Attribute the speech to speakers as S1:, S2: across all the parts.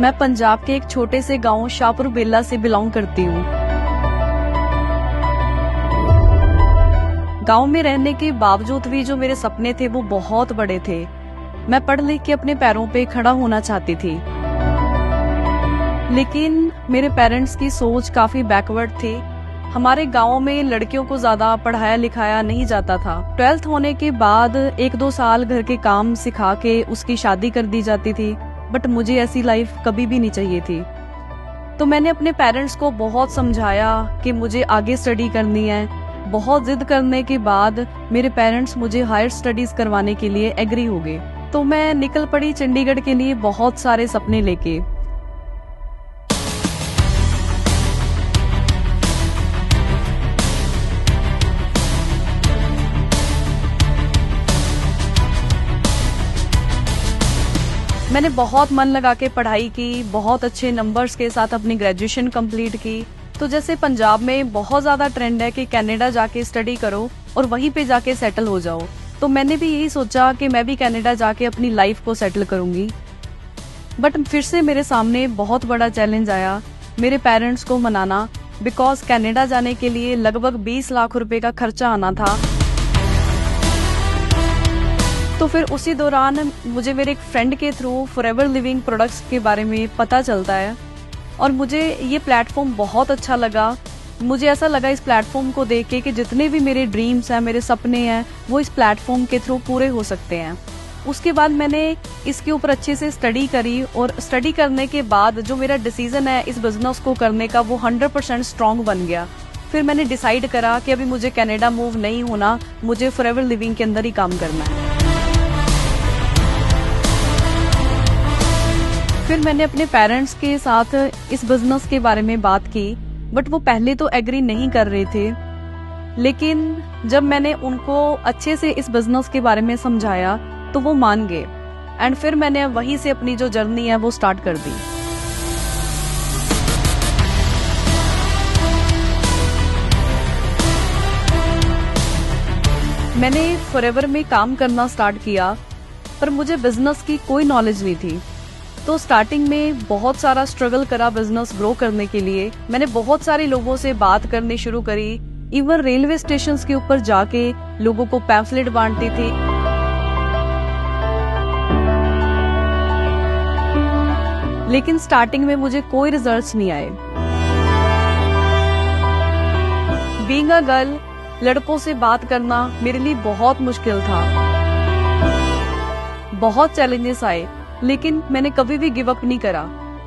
S1: मैं पंजाब के एक छोटे से गांव शाहपुर बेला से बिलोंग करती हूँ। गांव में रहने के बावजूद भी जो मेरे सपने थे वो बहुत बड़े थे। मैं पढ़ लिख के अपने पैरों पे खड़ा होना चाहती थी, लेकिन मेरे पेरेंट्स की सोच काफी बैकवर्ड थी। हमारे गांव में लड़कियों को ज्यादा पढ़ाया लिखाया नहीं जाता था। 12th होने के बाद 1-2 साल घर के काम सिखा के उसकी शादी कर दी जाती थी, बट मुझे ऐसी लाइफ कभी भी नहीं चाहिए थी। तो मैंने अपने पेरेंट्स को बहुत समझाया कि मुझे आगे स्टडी करनी है। बहुत जिद करने के बाद मेरे पेरेंट्स मुझे हायर स्टडीज करवाने के लिए एग्री हो गए। तो मैं निकल पड़ी चंडीगढ़ के लिए बहुत सारे सपने लेके। मैंने बहुत मन लगा के पढ़ाई की, बहुत अच्छे नंबर्स के साथ अपनी ग्रेजुएशन कंप्लीट की। तो जैसे पंजाब में बहुत ज़्यादा ट्रेंड है कि कनाडा जाके स्टडी करो और वहीं पे जाके सेटल हो जाओ, तो मैंने भी यही सोचा कि मैं भी कनाडा जाके अपनी लाइफ को सेटल करूंगी। बट फिर से मेरे सामने बहुत बड़ा चैलेंज आया, मेरे पेरेंट्स को मनाना, बिकॉज कनाडा जाने के लिए लगभग 20 लाख रुपए का खर्चा आना था। तो फिर उसी दौरान मुझे मेरे एक फ्रेंड के थ्रू फॉरएवर लिविंग प्रोडक्ट्स के बारे में पता चलता है और मुझे ये प्लेटफॉर्म बहुत अच्छा लगा। मुझे ऐसा लगा इस प्लेटफॉर्म को देख के कि जितने भी मेरे ड्रीम्स हैं, मेरे सपने हैं, वो इस प्लेटफॉर्म के थ्रू पूरे हो सकते हैं। उसके बाद मैंने इसके ऊपर अच्छे से स्टडी करी और स्टडी करने के बाद जो मेरा डिसीजन है इस बिजनेस को करने का, वो 100% स्ट्रॉन्ग बन गया। फिर मैंने डिसाइड करा कि अभी मुझे कनाडा मूव नहीं होना, मुझे फॉरएवर लिविंग के अंदर ही काम करना है। फिर मैंने अपने पेरेंट्स के साथ इस बिजनेस के बारे में बात की, बट वो पहले तो एग्री नहीं कर रहे थे। लेकिन जब मैंने उनको अच्छे से इस बिजनेस के बारे में समझाया तो वो मान गए एंड फिर मैंने वहीं से अपनी जो जर्नी है वो स्टार्ट कर दी। मैंने फॉरएवर में काम करना स्टार्ट किया, पर मुझे बिजनेस की कोई नॉलेज नहीं थी। तो स्टार्टिंग में बहुत सारा स्ट्रगल करा बिजनेस ग्रो करने के लिए। मैंने बहुत सारे लोगों से बात करनी शुरू करी, इवन रेलवे स्टेशन के ऊपर जाके लोगों को पैम्फलेट बांटती थी। लेकिन स्टार्टिंग में मुझे कोई रिजल्ट्स नहीं आए। बीइंग अ गर्ल, लड़कों से बात करना मेरे लिए बहुत मुश्किल था। बहुत चैलेंजेस आए, लेकिन मैंने कभी भी गिव अप नहीं करा।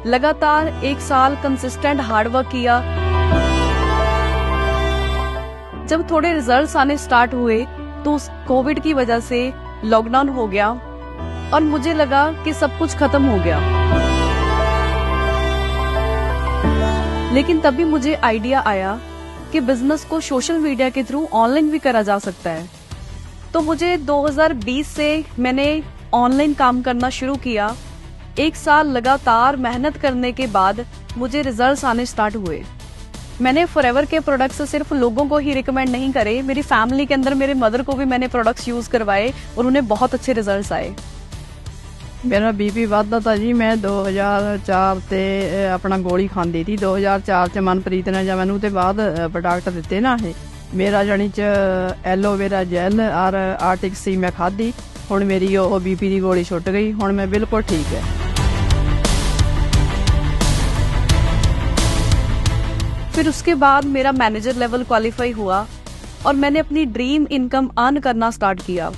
S1: लगातार 1 साल कंसिस्टेंट हार्डवर्क किया। जब थोड़े रिजल्ट्स आने स्टार्ट हुए तो कोविड की वजह से लॉकडाउन हो गया और मुझे लगा कि सब कुछ खत्म हो गया। लेकिन तभी मुझे आइडिया आया कि बिजनेस को सोशल मीडिया के थ्रू ऑनलाइन भी करा जा सकता है। तो मुझे 2020 से मैंने ऑनलाइन काम करना शुरू किया। 1 साल लगातार मेहनत करने के बाद मुझे रिजल्ट्स आने स्टार्ट हुए। मैंने फॉरएवर के प्रोडक्ट्स सिर्फ लोगों को ही रिकमेंड नहीं करे, मेरी फैमिली के अंदर मेरे मदर को भी मैंने प्रोडक्ट्स यूज करवाए और उन्हें बहुत अच्छे रिजल्ट्स आए।
S2: मेरा बीपी ਵੱਧਦਾ था जी। मैं 2004 ਤੇ ਆਪਣਾ ਗੋਲੀ ਖਾਂਦੀ ਸੀ। 2004 ਚ ਮਨਪ੍ਰੀਤ ਨੇ ਜਾਂ ਮੈਨੂੰ ਤੇ ਬਾਅਦ ਪ੍ਰੋਡਕਟ ਦਿੱਤੇ ਨਾ, ਇਹ ਮੇਰਾ ਜਾਨੀ ਚ ਐਲੋਵੇਰਾ ਜੈਲ ਔਰ ਆਰਟਿਕ ਸੀ ਮੈਂ ਖਾਧੀ। ਹੁਣ ਮੇਰੀ ਉਹ बीपी ਦੀ ਗੋਲੀ ਛੁੱਟ ਗਈ, ਹੁਣ ਮੈਂ ਬਿਲਕੁਲ ਠੀਕ ਹੈ।
S1: फिर उसके बाद मेरा मैनेजर लेवल क्वालिफाई हुआ और मैंने अपनी ड्रीम इनकम अर्न करना स्टार्ट किया।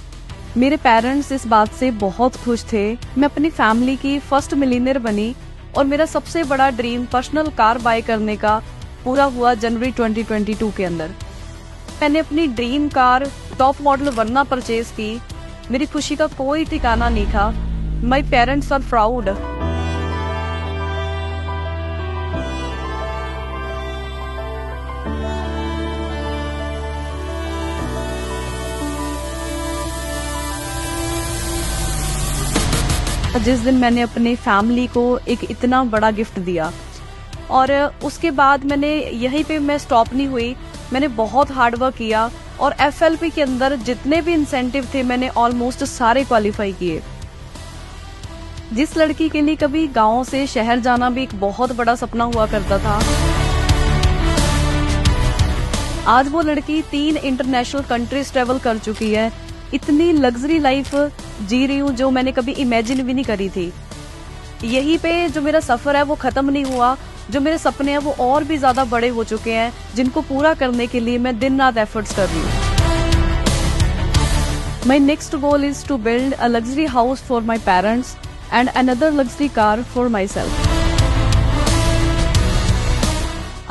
S1: मेरे पेरेंट्स इस बात से बहुत खुश थे। मैं अपनी फैमिली की फर्स्ट मिलियनेयर बनी और मेरा सबसे बड़ा ड्रीम पर्सनल कार बाय करने का पूरा हुआ जनवरी 2022 के अंदर। मैंने अपनी dream car top model Verna purchase की। मेरी खुशी का कोई ठिकाना नहीं था। My parents are proud. जिस दिन मैंने अपने फैमिली को एक इतना बड़ा गिफ्ट दिया और उसके बाद मैंने यहीं पे मैं स्टॉप नहीं हुई। मैंने बहुत हार्ड वर्क किया और FLP के अंदर जितने भी इंसेंटिव थे मैंने ऑलमोस्ट सारे क्वालिफाई किए। जिस लड़की के लिए कभी गांव से शहर जाना भी एक बहुत बड़ा सपना हुआ करता था, आज वो लड़की 3 इंटरनेशनल कंट्रीज ट्रेवल कर चुकी है। इतनी लग्जरी लाइफ जी रही हूँ जो मैंने कभी इमेजिन भी नहीं करी थी। यहीं पे जो मेरा सफर है वो खत्म नहीं हुआ, जो मेरे सपने हैं वो और भी ज्यादा बड़े हो चुके हैं, जिनको पूरा करने के लिए मैं दिन रात एफर्ट्स कर रही हूँ। My next goal is to build a luxury house for my parents and another luxury car for myself.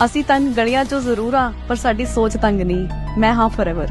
S1: ਅਸੀਂ ਤੰਗ ਗਲੀਆਂ ਚੋਂ ਜ਼ਰੂਰ ਆ, ਪਰ ਸਾਡੀ ਸੋਚ ਤੰਗ ਨਹੀਂ। ਮੈਂ ਹਾਂ forever।